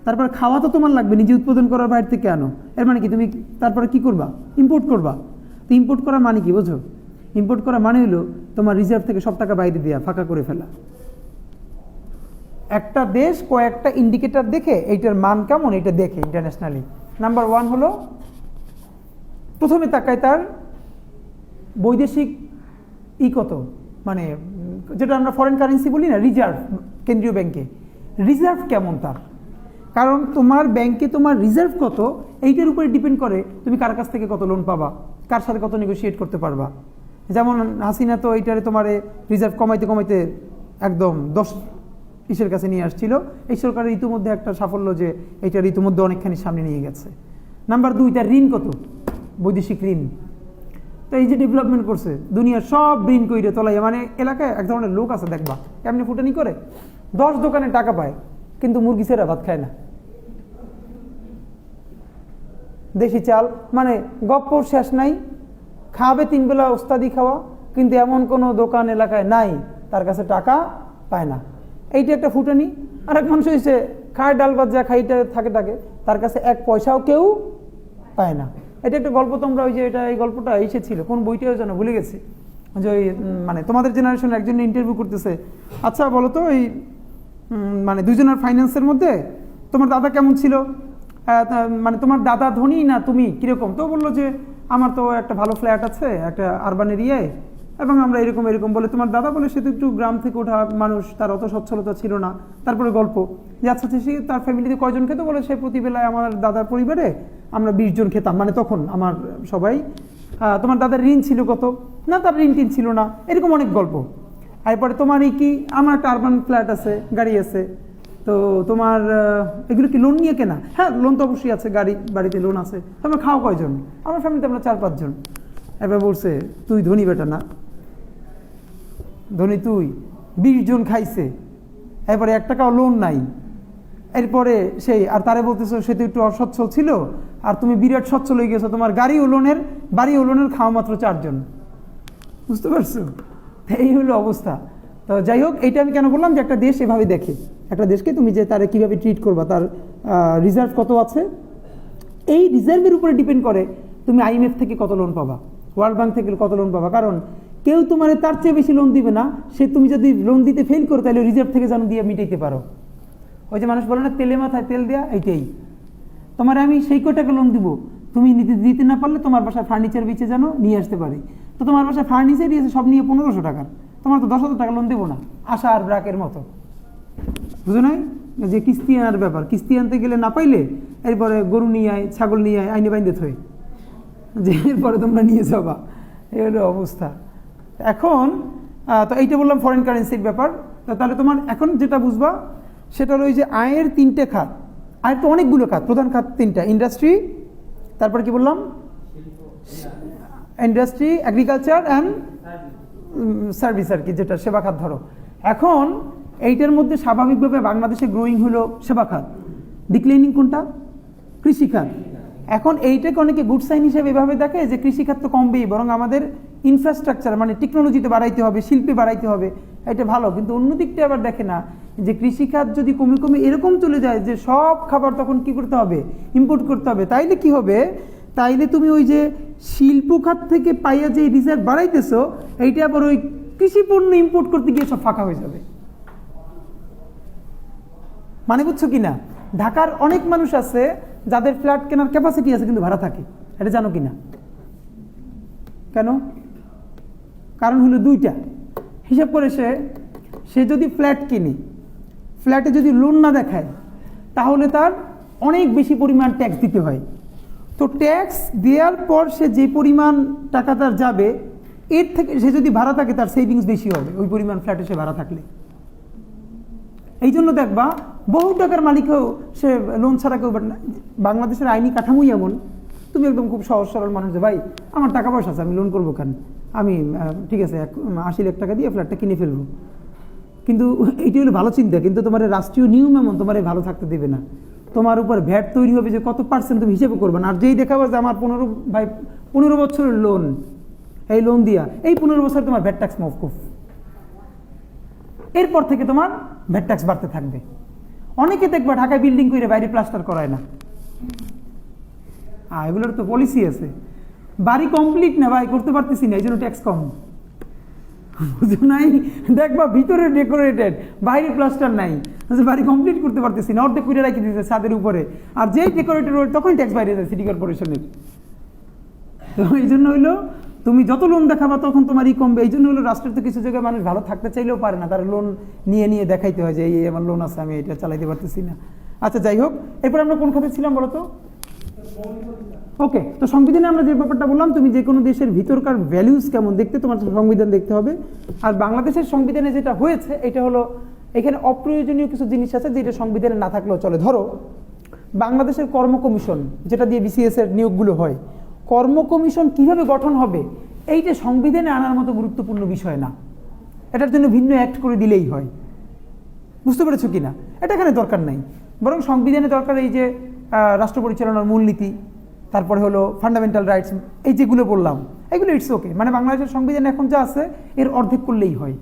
তারপর খাওয়া তো তোমার লাগবে, নিজে উৎপাদন করার বাইরে থেকে আনো। এর মানে কি তুমি তারপরে কি করবা? ইম্পোর্ট করবা। তো ইম্পোর্ট করা মানে কি বোঝো? ইম্পোর্ট করা মানে হলো তোমার রিজার্ভ থেকে সব টাকা বাইরে দেওয়া, ফাঁকা করে ফেলা। একটা দেশ কয়েকটা ইন্ডিকেটর দেখে এইটার মান কেমন এটা দেখে ইন্টারন্যাশনালি। নাম্বার ওয়ান হলো প্রথমে তাকায় তার বৈদেশিক কত, মানে যেটা আমরা ফরেন কারেন্সি বলি না, রিজার্ভ। কেন্দ্রীয় ব্যাংকে রিজার্ভ কেমন তার, কারণ তোমার ব্যাংকে তোমার রিজার্ভ কত এইটার উপরে ডিপেন্ড করে তুমি কার কাছ থেকে কত লোন পাবা, কার সাথে কত নেগোশিয়েট করতে পারবা। যেমন হাসিনা তো এইটারে তোমার রিজার্ভ কমাইতে কমাইতে একদম 10 কাছে নিয়ে আসছিল। এই সরকারের ইতিমধ্যে একটা সাফল্য যে এইটার ইতিমধ্যে অনেকখানি সামনে নিয়ে গেছে। নাম্বার 2, তার ঋণ কত, বৈদেশিক ঋণ। তো এই যে ডেভেলপমেন্ট করছে দুনিয়ার সব ঋণ কইরে তলাইয়া, মানে এলাকায় এক ধরনের লোক আছে দেখবা কেমনি ফুটানি করে 10 দোকানে টাকা পায় কিন্তু মুরগি ছেড়া ভাত খায় না। দেশি চাল, মানে গপ্পর শেষ নাই, খাবে 3 বেলা ওস্তাদি খাওয়া, কিন্তু এমন কোনো দোকান এলাকায় নাই তার কাছে টাকা পায় না। এইটা একটা ফুটানি। আর এক মানুষ হয়েছে খায় ডাল ভাত যা খাইতে থাকে তার কাছে 1 পয়সাও কেউ পায় না। এটা একটা গল্প, তোমরা ওই যে এই গল্পটা এসেছিল কোন বইটাও যেন ভুলে গেছি, যে ওই মানে তোমাদের জেনারেশনের একজন ইন্টারভিউ করতেছে, আচ্ছা বলো তো এই মানে দুজনের ফাইন্যান্সের মধ্যে তোমার দাদা কেমন ছিল, মানে তোমার দাদা ধনী না তুমি কিরকম? তো বললো যে আমার তো একটা ভালো ফ্ল্যাট আছে একটা আরবান এরিয়ায়, এবং আমরা এরকম বলে। তোমার দাদা বলে সে তো একটু গ্রাম থেকে ওঠা মানুষ, তার অত সচ্ছলতা ছিল না। তারপরে গল্প যে আচ্ছা সে তার ফ্যামিলিতে কয়জন খেত, বলে সে প্রতিবেলায় আমার দাদার পরিবারে আমরা 20 জন খেতাম, মানে তখন আমার সবাই। তোমার দাদার ঋণ ছিল কত? না তার ঋণ টিন ছিল না। এরকম অনেক গল্প। এরপরে তোমার এই কি, আমার একটা আরবান ফ্ল্যাট আছে, গাড়ি আছে, তো তোমার এগুলো কি লোন নিয়ে কেনা? হ্যাঁ লোন তো অবশ্যই আছে, বাড়িতে লোন আছে। তোমরা খাও কয়জন? আমার ফ্যামিলিতে আমরা 4-5 জন। এবার বলছে তুই ধনী বেটা না, ধনী তুই, 20 জন খাইছে, এরপরে 1 টাকাও লোন নাই। এরপরে সেই আর তারে বলতেছো সে তো একটু অসচ্ছল ছিল, আর তুমি বিরাট সচ্ছল হয়ে গেছো, তোমার গাড়িও লোনের বাড়িও লোনের, খাওয়া মাত্র 4 জন। বুঝতে পারছো? এই হলো অবস্থা। তো যাই হোক, এইটা আমি কেন বললাম যে একটা দেশ এভাবে দেখে। একটা দেশকে তুমি যে তারা কীভাবে ট্রিট করবা, তার রিজার্ভ কত আছে, এই রিজার্ভের উপরে ডিপেন্ড করে তুমি IMF থেকে কত লোন পাবা, ওয়ার্ল্ড ব্যাংক থেকে কত লোন পাবা। কারণ কেউ তোমার তার চেয়ে বেশি লোন দিবে না, সে তুমি যদি লোন দিতে ফেল করো তাহলে রিজার্ভ থেকে যেন দিয়ে মিটাইতে পারো। ওই যে মানুষ বলে না তেলে মাথায় তেল দেওয়া, এইটাই। তোমার আমি সেই কয়টাকে লোন দিব, তুমি দিতে না পারলে তোমার বাসায় ফার্নিচার বেচে যেন নিয়ে আসতে পারি। তো তোমার বাসায় ফার্নিচার দিয়েছে সব নিয়ে 1500 টাকার, তোমার তো 10,000 টাকা লোন দেবো না, আশা আর ব্রাকের মতো, বুঝো নাই? যে কিস্তি আনার ব্যাপার, কিস্তি আনতে গেলে না পাইলে এরপরে গরু নিয়ে আয়, ছাগল নিয়ে আয়, আইনে বাইন্দে থই, যে এরপরে তোমরা নিয়ে যাবা, এই হলো অবস্থা। এখন তো এইটা বললাম ফরেন কারেন্সির ব্যাপার। তাহলে তোমার এখন যেটা বুঝবা সেটা হলো যে আয়ের 3টে খাত, আয়ের তো অনেকগুলো খাত, প্রধান খাত 3টা, ইন্ডাস্ট্রি, তারপর কি বললাম, ইন্ডাস্ট্রি, এগ্রিকালচার অ্যান্ড সার্ভিস আর কি, যেটা সেবা খাত ধরো। এখন এইটার মধ্যে স্বাভাবিকভাবে বাংলাদেশে গ্রোয়িং হলো সেবা খাত, ডিক্লাইনিং কোনটা, কৃষিখাত। এখন এইটাকে অনেকে গুড সাইন হিসেবে এভাবে দেখে যে কৃষিখাত তো কমবেই, বরং আমাদের ইনফ্রাস্ট্রাকচার মানে টেকনোলজিতে বাড়াইতে হবে, শিল্পে বাড়াইতে হবে, এটা ভালো। কিন্তু অন্যদিকটা আবার দেখে না যে কৃষিখাত যদি কমে কমে এরকম চলে যায় যে সব খাবার তখন কি করতে হবে, ইম্পোর্ট করতে হবে, তাইলে কি হবে, তাইলে তুমি ওই যে শিল্প খাত থেকে পাইয়া যে রিজার্ভ বাড়াইতেছো, এইটা আবার ওই কৃষি পণ্য ইম্পোর্ট করতে গিয়ে সব ফাঁকা হয়ে যাবে। মানে বুঝছো কি না? ঢাকার অনেক মানুষ আছে যাদের ফ্ল্যাট কেনার ক্যাপাসিটি আছে কিন্তু ভাড়া থাকে, এটা জানো কি না? কেন? কারণ হলো 2টা। হিসাব করে সে যদি ফ্ল্যাট কিনে, ফ্ল্যাটে যদি লোন না দেখায় তাহলে তার অনেক বেশি পরিমাণ ট্যাক্স দিতে হয়। তো ট্যাক্স দেওয়ার পর সে যে পরিমাণ টাকা তার যাবে, এর থেকে সে যদি ভাড়া থাকে তার সেভিংস বেশি হবে ওই পরিমাণ ফ্ল্যাটে সে ভাড়া থাকলে। এই জন্য দেখবা বহু টাকার মালিকও সে লোন ছাড়া কেউ, বাংলাদেশের আইনি কাঠামোই এমন, তুমি একদম খুব সহজ সরল মানুষ, যে ভাই আমার টাকা পয়সা আছে, আমি লোন করবো কেন, আমি ঠিক আছে 80 লাখ টাকা দিয়ে ফ্ল্যাটটা কিনে ফেলবো। কিন্তু এইটি হলো ভালো চিন্তা, কিন্তু তোমার রাষ্ট্রীয় নিয়ম এমন তোমার ভালো থাকতে দেবে না। তোমার উপর ভ্যাট তৈরি হবে যে কত % তুমি হিসেবে করবে না। আর যেই দেখাবো যে আমার 15 বছরের লোন, এই লোন দিয়া এই 15 বছর তোমার ভ্যাট ট্যাক্স মওকুফ, এরপর থেকে তোমার ভ্যাট ট্যাক্স বাড়তে থাকবে। অনেকে দেখবা ঢাকায় বিল্ডিং করে বাইরে প্লাস্টার করায় না, এগুলোর তো পলিসি আছে, বাড়ি কমপ্লিট না ভাই, করতে পারতেছি না এই জন্য ট্যাক্স কম, বুঝো নাই? দেখবা ভিতরে ডেকোরেটেড, বাইরে প্লাস্টার নাই, বাড়ি কমপ্লিট করতে পারতেছি না, অর্ধেক করে রাখি দিতেছে ছাদের উপরে, আর যেই ডেকোরেটেড রোড তখন ট্যাক্স বাইরে যায় সিটি কর্পোরেশনের। তো এই জন্য হইলো তুমি যত লোন দেখাবা তখন তোমারই কমবে। এই জন্য হলো রাষ্ট্রের তো কিছু জায়গায় মানুষ ভালো থাকতে চাইলেও পারে না, তার লোন নিয়ে নিয়ে দেখাইতে হয় যে এই আমার লোন আছে, আমি এটা চালাইতে পারতেছি না। আচ্ছা যাই হোক, এরপর আমরা কোন খাতে ছিলাম বলো তো? ওকে, তো সংবিধানে আমরা যে ব্যাপারটা বললাম, তুমি যে কোনো দেশের ভিতরকার ভ্যালুস কেমন দেখতে তোমার সংবিধান দেখতে হবে। আর বাংলাদেশের সংবিধানে যেটা হয়েছে এটা হলো এখানে অপ্রয়োজনীয় কিছু জিনিস আছে যেটা সংবিধানে না থাকলেও চলে। ধরো বাংলাদেশের কর্ম কমিশন, যেটা দিয়ে BCS এর নিয়োগগুলো হয়, কর্ম কমিশন কিভাবে গঠন হবে এইটা সংবিধানে আনার মতো গুরুত্বপূর্ণ বিষয় না, এটার জন্য ভিন্ন অ্যাক্ট করে দিলেই হয়। বুঝতে পেরেছো কি না? এটা এখানে দরকার নাই, বরং সংবিধানে দরকার এই যে রাষ্ট্র পরিচালনার মূলনীতি, তারপরে হলো ফান্ডামেন্টাল রাইটস, এই যেগুলো বললাম এগুলো ইটস ওকে। মানে বাংলাদেশের সংবিধানে এখন যা আছে এর অর্ধেক করলেই হয়।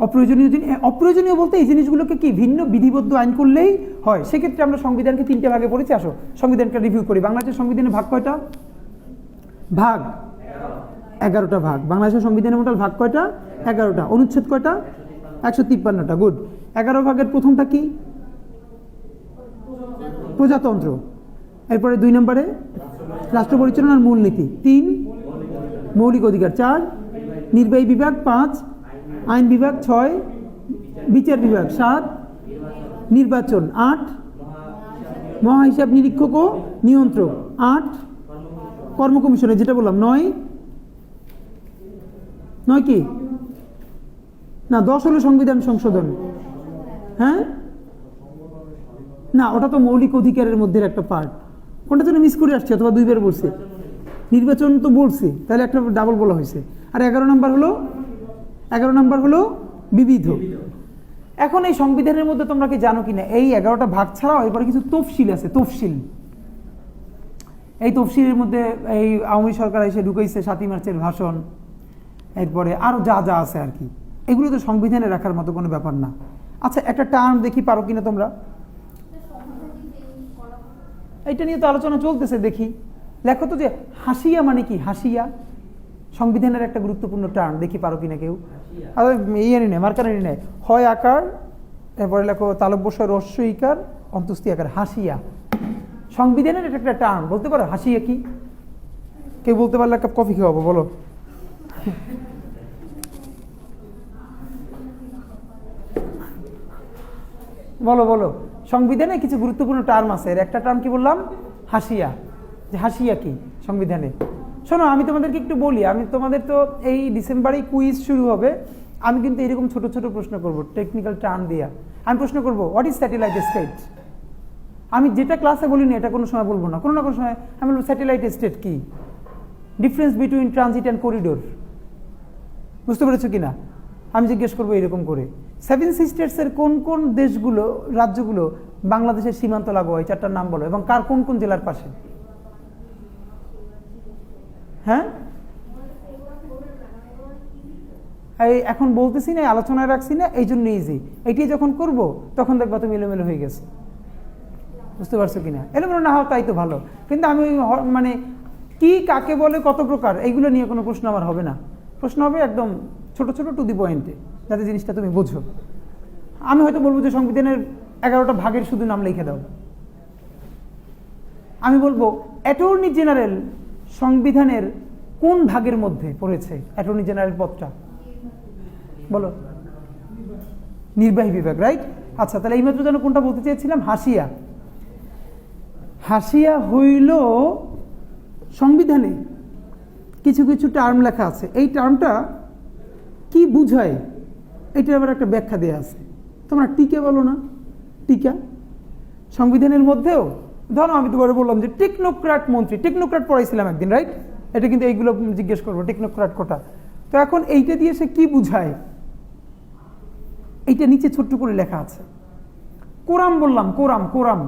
অপ্রয়োজনীয় বলতে এই জিনিসগুলোকে কি ভিন্ন বিধিবদ্ধ আইন করলেই হয়। সেক্ষেত্রে আমরা সংবিধানকে 3টে ভাগে পড়েছি, আসো সংবিধানকে রিভিউ করি। বাংলাদেশের সংবিধানের ভাগ কয়টা? ভাগ 11টা ভাগ। বাংলাদেশের সংবিধানের মোটাল ভাগ কয়টা? 11টা। অনুচ্ছেদ কয়টা? 153টা। গুড। 11 ভাগের প্রথমটা কি? প্রজাতন্ত্র। এরপরে 2 নম্বরে রাষ্ট্র পরিচালনার মূলনীতি, 3 মৌলিক অধিকার, 4 নির্বাহী বিভাগ, 5 আইন বিভাগ, 6 বিচার বিভাগ, 7 নির্বাচন, 8 মহা হিসাব নিরীক্ষক ও নিয়ন্ত্রক, 8 কর্ম কমিশনে যেটা বললাম, 9 কি না 10 হলো সংবিধান সংশোধন। হ্যাঁ না, ওটা তো মৌলিক অধিকারের মধ্যে একটা পার্ট, কোনটা যেন মিস করে আসছে অথবা 2বার বলছে। নির্বাচন তো বলছে, তাহলে একটা ডাবল বলা হয়েছে। আর 11 নম্বর হলো বিবিধ। এখন এই সংবিধানের মধ্যে তোমরা কি জানো কিনা, এই 11টা ভাগ ছাড়াও এরপরে কিছু তফসিল আছে। তফসিল, এই তফসিলের মধ্যে এই আওয়ামী সরকার এসে ঢুকাইছে 7ই মার্চের ভাষণ, এরপরে আরো যা যা আছে আর কি, এগুলো তো সংবিধানে রাখার মতো কোনো ব্যাপার না। আচ্ছা একটা টার্ম দেখি পারো কিনা তোমরা, এইটা নিয়ে তো আলোচনা চলতেছে, দেখি লেখো তো যে হাসিয়া মানে কি? হাসিয়া সংবিধানের একটা গুরুত্বপূর্ণ টার্ম, দেখি পারো কিনা কেউ। আর ইয়ে নেই, মার্কারি নেই, হয় আকার, এরপরে লেখো তালব্য রস্য ইকার অন্তস্থি আকার, হাসিয়া সংবিধানের এটা একটা টার্ম, বলতে পারো হাসিয়া কি? কেউ বলতে পারলে এক কাপ কফি খাওয়াবো, বলো। বলো বলো, সংবিধানে কিছু গুরুত্বপূর্ণ টার্ম আছে, এর একটা টার্ম কি বললাম? হাসিয়া। যে হাসিয়া কি সংবিধানে? শোনো আমি তোমাদেরকে একটু বলি, আমি তোমাদের তো এই ডিসেম্বরেই কুইজ শুরু হবে, আমি কিন্তু এরকম ছোট ছোট প্রশ্ন করব টেকনিক্যাল টার্ম দিয়া। আমি প্রশ্ন করব হোয়াট ইজ স্যাটেলাইট স্টেট। আমি যেটা ক্লাসে বলিনি এটা কোনো সময় বলবো না, কোনো না কোনো সময় আমি বলবো স্যাটেলাইট স্টেট কি, difference between transit and corridor. বুঝতে পেরেছো কিনা? আমি জিজ্ঞেস করবো এরকম করে, সেভেন সিস্টার্সের কোন কোন দেশগুলো, রাজ্যগুলো বাংলাদেশের সীমান্ত লাগোয়া, এই চারটার নাম বলো, এবং কার কোন কোন জেলার পাশে? হ্যাঁ এই এখন বলতেছি না, আলোচনায় রাখছি না, এই জন্য ইজি। এটি যখন করব তখন দেখবা তুমি এলোমেলো হয়ে গেছে। বুঝতে পারছো কিনা? এলোমেলো না হওয়া তাই তো ভালো, কিন্তু আমি মানে কি কাকে বলে কত প্রকার এইগুলো নিয়ে কোনো প্রশ্ন আমার হবে না, প্রশ্ন হবে একদম ছোট ছোট টু দি পয়েন্টে, যাতে জিনিসটা তুমি বোঝো। আমি হয়তো বলবো যে সংবিধানের 11টা ভাগের শুধু নাম লিখে দাও। আমি বলবো অ্যাটর্নি জেনারেল সংবিধানের কোন ভাগের মধ্যে পড়েছে? অ্যাটর্নি জেনারেল পদটা বলো। নির্বাহী বিভাগ, রাইট। আচ্ছা তাহলে এইমাত্র যেন কোনটা বলতে চেয়েছিলাম? হাসিয়া। হাসিয়া হইল সংবিধানে কিছু কিছু টার্ম লেখা আছে, এই টার্মটা কি বুঝায় এটার আবার একটা ব্যাখ্যা দেওয়া আছে। তোমরা টিকা বলো না, টিকা সংবিধানের মধ্যেও ধরো আমি তোমাকে বললাম যে টেকনোক্র্যাট মন্ত্রী, টেকনোক্র্যাট পড়াইছিলাম একদিন, রাইট? এটা কিন্তু এইগুলো জিজ্ঞেস করবো টেকনোক্র্যাট কোটা। তো এখন এইটা দিয়ে সে কি বুঝায় এইটা নিচে ছোট্ট করে লেখা আছে। কোরাম বললাম, কোরাম, কোরাম,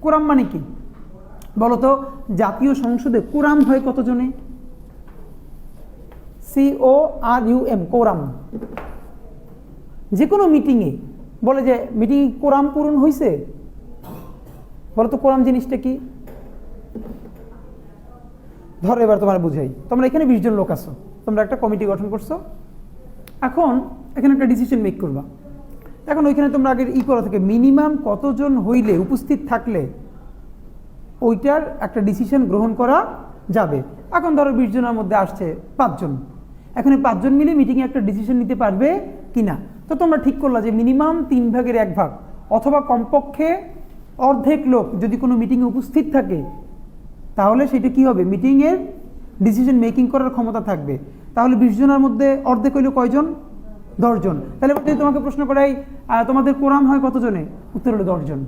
কোরাম মানে কি বলতো? জাতীয় সংসদে কোরাম হয় কতজনে? CORUM, quorum. যে কোনো মিটিংয়ে বলে যে মিটিং কোরাম পূরণ হয়েছে, বলতো কোরাম জিনিসটা কি? ধরো এবার তোমার বুঝাই, তোমরা এখানে 20 জন লোক আছো, তোমরা একটা কমিটি গঠন করছো, এখন এখানে একটা ডিসিশন মেক করবা। এখন ওইখানে তোমরা আগে করা থেকে মিনিমাম কতজন হইলে, উপস্থিত থাকলে ওইটার একটা ডিসিশন গ্রহণ করা যাবে। এখন ধরো 20 জনের মধ্যে আসছে 5 জন, এখন এই 5 জন মিলে মিটিংয়ে একটা ডিসিশন নিতে পারবে কিনা। তো তোমরা ঠিক করলা যে মিনিমাম 3 ভাগের 1 ভাগ অথবা কমপক্ষে অর্ধেক লোক যদি কোনো মিটিংয়ে উপস্থিত থাকে, তাহলে সেটা কি হবে? মিটিংয়ের ডিসিশন মেকিং করার ক্ষমতা থাকবে। তাহলে 20 জনের মধ্যে অর্ধেক হইল কয়জন? 10 জন। তাহলে যদি তোমাকে প্রশ্ন করাই তোমাদের কোরাম হয় কতজনে, উত্তর হলো 10 জন।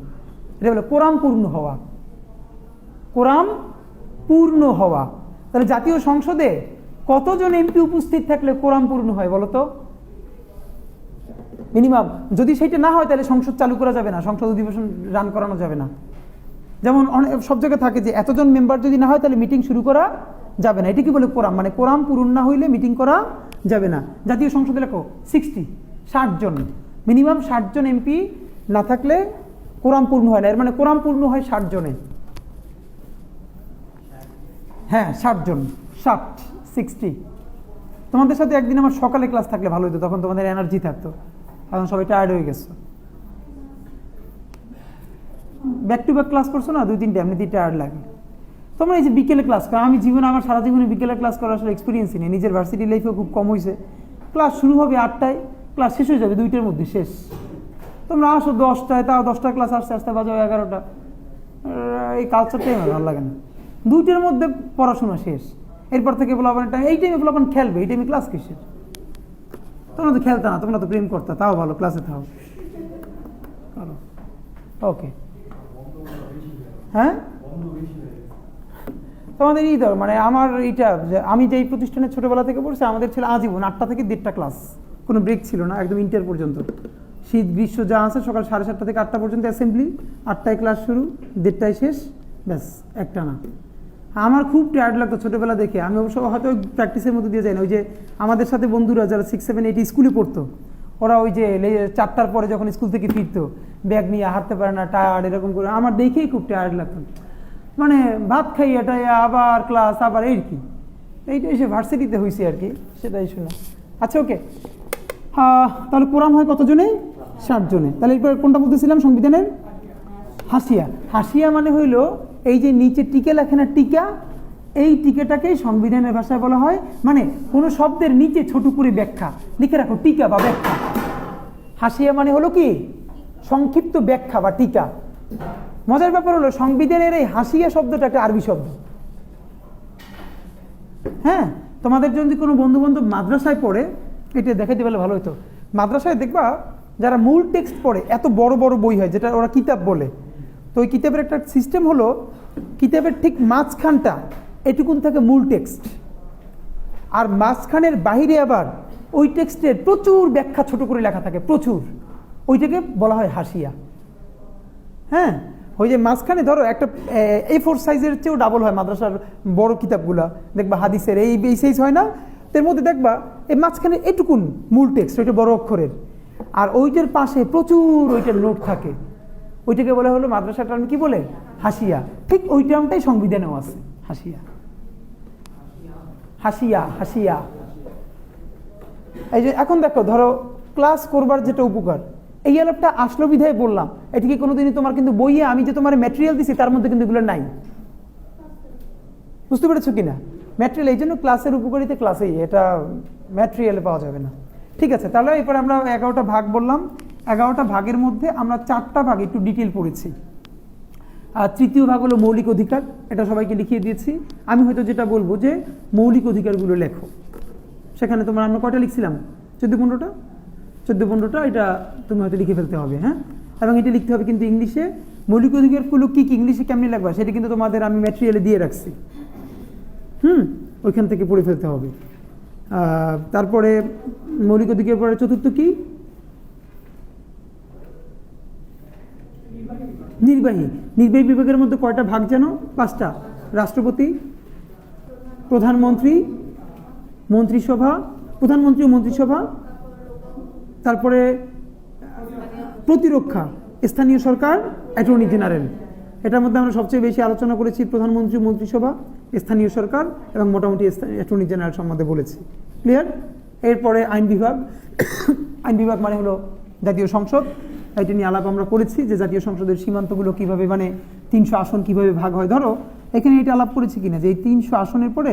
এটা বলে কোরাম পূর্ণ হওয়া, কোরাম পূর্ণ হওয়া। তাহলে জাতীয় সংসদে কতজন এমপি উপস্থিত থাকলে কোরাম পূর্ণ হয় বলতো? মিনিমাম। যদি সেটা না হয় তাহলে সংসদ চালু করা যাবে না, সংসদ অধিবেশন রান করানো যাবে না। যেমন সব জায়গায় থাকে যে এতজন মেম্বার যদি না হয় তাহলে মিটিং শুরু করা যাবে না। এটা কি বলে? কোরাম। মানে কোরাম পূরণ না হইলে মিটিং করা যাবে না। জাতীয় সংসদে লেখো 60 জন, মিনিমাম 60 জন এমপি না থাকলে কোরাম পূর্ণ হয় না। এর মানে কোরাম পূর্ণ হয় 60 জনে। হ্যাঁ 60 জন, 60। তোমাদের সাথে একদিন আমার সকালে ক্লাস থাকলে ভালো হতো, তখন তোমাদের এনার্জি থাকতো, এখন সবাই টায়ার্ড হয়ে গেছে। ব্যাক টু ব্যাক ক্লাস করছো না 2-3টা, এমনিতেই টায়ার্ড লাগে। তোমরা এই যে বিকেলে ক্লাস করো, আমি জীবনে আমার সারা জীবনে বিকেলে ক্লাস করার আসলে এক্সপিরিয়েন্সই নেই, নিজের ভার্সিটি লাইফেও খুব কম হয়েছে। ক্লাস শুরু হবে 8টায়, ক্লাস শেষ হয়ে যাবে 2টার মধ্যে শেষ। তোমরা আসো 10টায়, তাও 10টার ক্লাস আসতে আসতে বাজে 11টা। এই কালচারটাই আমার ভালো লাগে না। 2টার মধ্যে পড়াশোনা শেষ, এরপর থেকে বলো আপনার টাইম, এই টাইমে বলো আপনার খেলবে, এই টাইমে ক্লাস কিসের? তোমরা তো খেলতা না, তোমরা তো প্রেম করতা, তাও ভালো ক্লাসে থাও। ওকে হ্যাঁ তোমাদের এই ধর মানে আমার এইটা যে আমি যেই প্রতিষ্ঠানে ছোটবেলা থেকে পড়ছি, আমাদের ছিল আজীবন 8টা থেকে 1.5টা ক্লাস, কোনো ব্রেক ছিল না, একদম ইন্টার পর্যন্ত। শীত গ্রীষ্ম যা আছে সকাল 7:30 থেকে 8টা পর্যন্ত অ্যাসেম্বলি, 8টায় ক্লাস শুরু, 1.5টায় শেষ, ব্যাস একটা না। আমার খুব টায়ার্ড লাগতো ছোটোবেলা দেখে। আমি অবশ্য হয়তো প্র্যাকটিসের মধ্যে দিয়ে যাই না, ওই যে আমাদের সাথে বন্ধুরা যারা 6, 7, 8 স্কুলে পড়তো, ওরা ওই যে 4টার পরে যখন স্কুল থেকে ফিরতো, ব্যাগ নিয়ে হাঁটতে পারে না, টায়ার্ড, এরকম করে আমার দেখেই খুব টায়ার্ড লাগতো। মানে ভাত খাই এটাই আবার ক্লাস, আবার এই কি, এইটা এসে ভার্সিটিতে হয়েছে আর কি, সেটাই শোনা। আচ্ছা ওকে, তাহলে কোরআন হয় কতজনে? 60 জনে। তাহলে এরপর কোনটা বলতেছিলাম সংবিধানের? হাসিয়া। হাসিয়া মানে হইল এই যে নিচে টিকে লেখে না, টিকা, এই টিকাটাকেই সংবিধানের ভাষায় বলা হয়, মানে কোনো শব্দের নিচে ছোট করে ব্যাখ্যা লিখে রাখো, টিকা বা ব্যাখ্যা। হাসিয়া মানে হলো কি? সংক্ষিপ্ত ব্যাখ্যা বা টিকা। মজার ব্যাপার হলো সংবিধানের এই হাসিয়া শব্দটা একটা আরবি শব্দ। হ্যাঁ, তোমাদের যদি কোনো বন্ধু বান্ধব মাদ্রাসায় পড়ে, এটা দেখাইতে পারলে ভালো হতো। মাদ্রাসায় দেখবা যারা মূল টেক্সট পড়ে, এত বড় বড় বই হয় যেটা ওরা কিতাব বলে, তো ওই কিতাবের একটা সিস্টেম হলো, কিতাবের ঠিক মাঝখানটা এটুকুন থাকে মূল টেক্সট, আর মাঝখানের বাহিরে আবার ওই টেক্সটের প্রচুর ব্যাখ্যা ছোট করে লেখা থাকে, প্রচুর, ওইটাকে বলা হয় হাসিয়া। হ্যাঁ, ওই যে মাঝখানে ধরো একটা A4 সাইজের চেয়েও ডাবল হয় মাদ্রাসার বড় কিতাবগুলা, দেখবা হাদিসের এই সাইজ হয় না, এর মধ্যে দেখবা এই মাঝখানে এটুকুন মূল টেক্সট, ওইটা বড় অক্ষরের, আর ওইটার পাশে প্রচুর ওইটার নোট থাকে, ওইটাকে বলা হলো মাদ্রাসা টার্ম কি বলে? হাসিয়া। ঠিক ওই টার্মটাই সংবিধানেও আছে, হাসিয়া। হাসিয়া, হাসিয়া। এই যে এখন দেখো, ধরো ক্লাস করবার যেটা উপকার, এই আলাপটা আসলো বিধায় বললাম, এটা কি কোনোদিনই তোমার কিন্তু বইয়ে আমি যে তোমার ম্যাটেরিয়াল দিছি তার মধ্যে কিন্তু এগুলো নাই, বুঝতে পেরেছো কিনা? ম্যাটেরিয়াল এই জন্য ক্লাসের উপকারিতা ক্লাসেই, এটা ম্যাটেরিয়ালে পাওয়া যাবে না। ঠিক আছে, তাহলে এরপরে আমরা 11টা ভাগ বললাম। 11টা ভাগের মধ্যে আমরা 4টা ভাগ একটু ডিটেল পড়েছি। আর তৃতীয় ভাগ হলো মৌলিক অধিকার, এটা সবাইকে লিখিয়ে দিয়েছি। আমি হয়তো যেটা বলবো যে মৌলিক অধিকারগুলো লেখো, সেখানে তোমরা আমরা কয়টা লিখছিলাম? 14-15টা, 14-15টা, এটা তুমি হয়তো লিখে ফেলতে হবে। হ্যাঁ, এবং এটা লিখতে হবে কিন্তু ইংলিশে। মৌলিক অধিকারগুলো কি কি, ইংলিশে কেমনি লাগবে সেটা কিন্তু তোমাদের আমি ম্যাটেরিয়ালে দিয়ে রাখছি, ওইখান থেকে পড়ে ফেলতে হবে। তারপরে মৌলিক অধিকার পরে চতুর্থ কি? নির্বাহী। নির্বাহী বিভাগের মধ্যে কয়টা ভাগ যেন? 5টা। রাষ্ট্রপতি, প্রধানমন্ত্রী, মন্ত্রিসভা, প্রধানমন্ত্রী ও মন্ত্রিসভা, তারপরে প্রতিরক্ষা, স্থানীয় সরকার, অ্যাটর্নি জেনারেল। এটার মধ্যে আমরা সবচেয়ে বেশি আলোচনা করেছি প্রধানমন্ত্রী, মন্ত্রিসভা, স্থানীয় সরকার এবং মোটামুটি অ্যাটর্নি জেনারেল সম্বন্ধে বলেছি। ক্লিয়ার? এরপরে আইন বিভাগ। আইন বিভাগ মানে হলো জাতীয় সংসদ, এটা নিয়ে আলাপ আমরা করেছি যে জাতীয় সংসদের সীমান্তগুলো কিভাবে, মানে 300 আসন কিভাবে ভাগ হয়। ধরো এখানে এটা আলাপ করেছি কিনা যে এই 300 আসনের পরে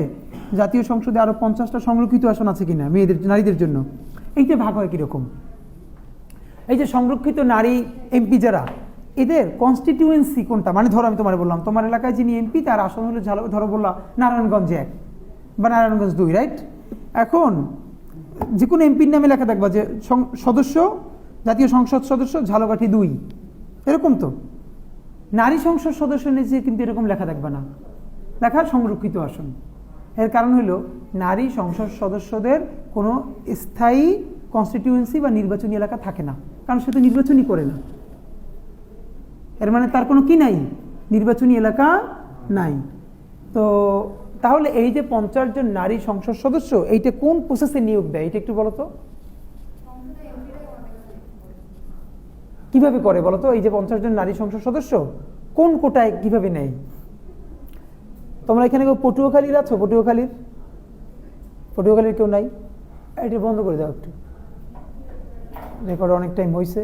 জাতীয় সংসদে আরো 50টা সংরক্ষিত আসন আছে কিনা মেয়েদের, নারীদের জন্য, এইটা ভাগ হয় কিরকম। এই যে সংরক্ষিত নারী এমপি যারা, এদের কনস্টিটিউয়েন্সি কোনটা, মানে ধরো আমি তোমার বললাম তোমার এলাকায় যিনি এমপি তার আসন হলো, ধরো বললাম নারায়ণগঞ্জ 1 বা নারায়ণগঞ্জ 2, রাইট? এখন যে কোনো এমপির নামে লেখা থাকবা যে সদস্য, জাতীয় সংসদ সদস্য ঝালকাঠি 2, এরকম। তো নারী সংসদ সদস্য নিচে কিন্তু এরকম লেখা থাকবে না, লেখা সংরক্ষিত আসন। এর কারণ হলো নারী সংসদ সদস্যদের কোনো স্থায়ী কনস্টিটিউয়েন্সি বা নির্বাচনী এলাকা থাকে না, কারণ সে তো নির্বাচনই করে না। এর মানে তার কোনো কি নাই, নির্বাচনী এলাকা নাই। তো তাহলে এই যে 50 জন নারী সংসদ সদস্য, এইটা কোন প্রসেসে নিয়োগ দেয় এটা একটু বলো তো, কিভাবে করে বলো তো? এই যে 50 জন নারী সংসদ সদস্য কোন কোটায় কিভাবে নেয়? তোমরা এখানে কেউ পটুয়াখালীর আছো? পটুয়াখালীর কেউ নাই? এটা বন্ধ করে দাও একটু, রেকর্ড অনেক টাইম হয়েছে।